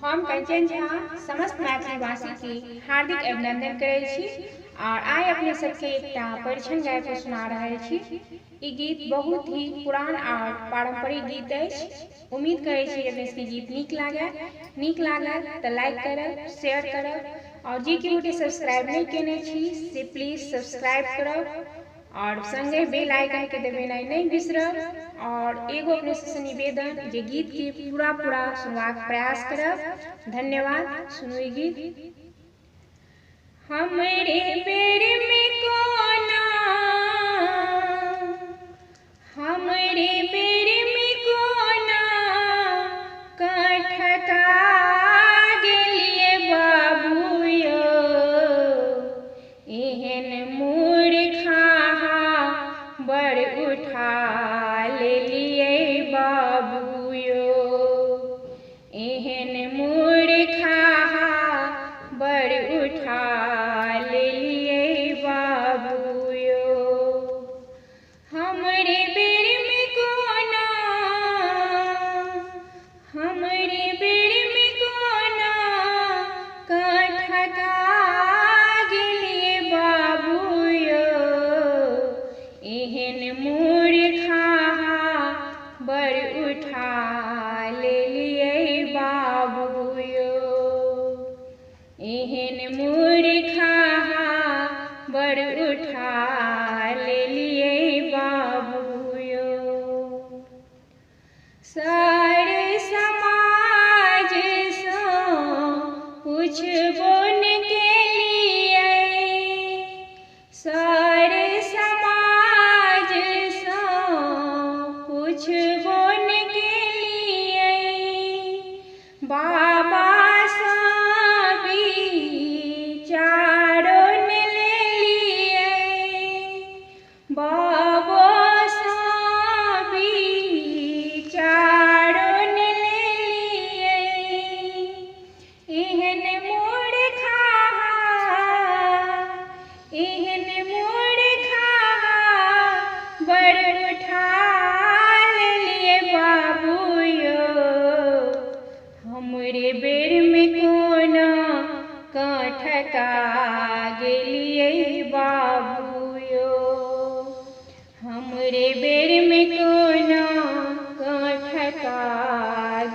हम कंचन झा समस्त मैथिलीवासी के हार्दिक अभिनंदन करै छी और आइ अपने सबके एकटा परिछन गाय के सुना रहल छी। ई गीत बहुत ही पुरान और पारंपरिक गीत अछि। उम्मीद करै छी अपने सबके गीत नीक लागल तो लाइक करब, शेयर करब और जे केओ सब्सक्राइब नहीं केने छी से प्लीज सब्सक्राइब करब और संगे बेल आइकन के दबेनाइ नहीं बिसरब। और एगो अपने से निवेदन जे गीत के पूरा सुनवाक प्रयास करब। धन्यवाद। सुनो ई गीत। हमरे बेर में कोना, हमरे बेर में कोना कठका गेलिए बाबू यो, एहन मूर्खा बड़ उठा लेलिए बाबू यो, एहन मूर्खा बड़ उठा लेलिए बाबू यो। हमरे बेर में कोना, हमरे बेर में कोना कठका गेलिए बाबू यो, एहन मूर्खा बड़ उठा लेलिए बाबू यो, एहन मूर्खा बड़ उठा लेलिए बाबू यो। सर समाज सो पुछबो न केलिए, सर समाज सो पुछबो न केलिए, बाबा हमरे बेर में कोना कठका गेलिए बाबू यो, हमरे बेर में कोना कठका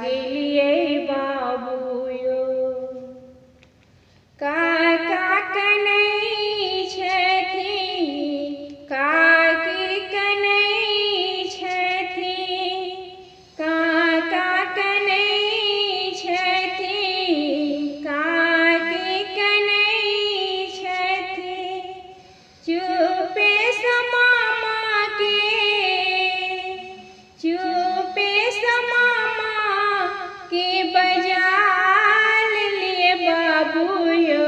गेलिए बाबू यो। काका कनै छथिन, काकी कनै छथिन, काका कनै चुपे समामा के बजा लिए बाबू यो,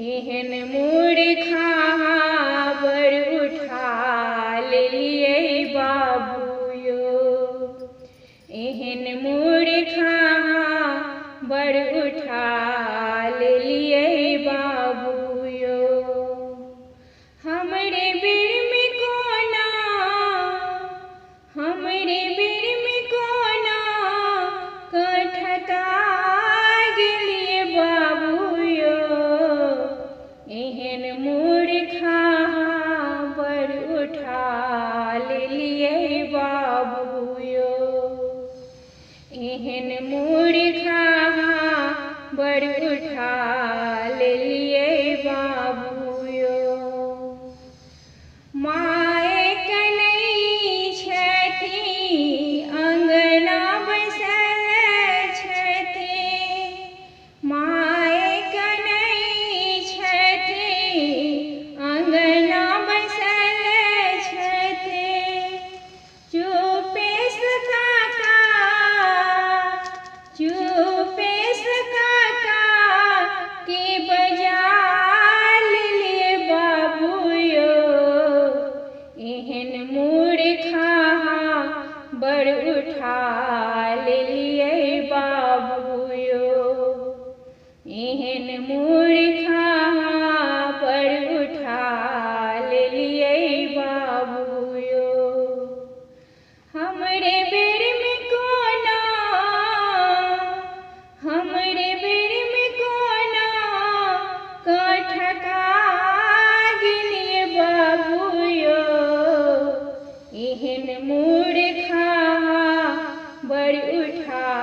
एहन मूर्खा बड़ उठा लेलिए बाबू यो, एहन मूर्खा बड़ उठा लेलिए बाबू यो। हमरे बेर में कोना, हमरे बेर में कोना कठका गेलिए बाबू यो, एहन मूर्खा बड़ उठा लेलिए बाबू यो, एहन मूर्खा बड़ उठा लेलिए बाबू यो। माय कनै छथिन अंगना बैसल छथिन, माय कनै छथिन अंगना बैसल छथिन, चुपेस काका भर उठा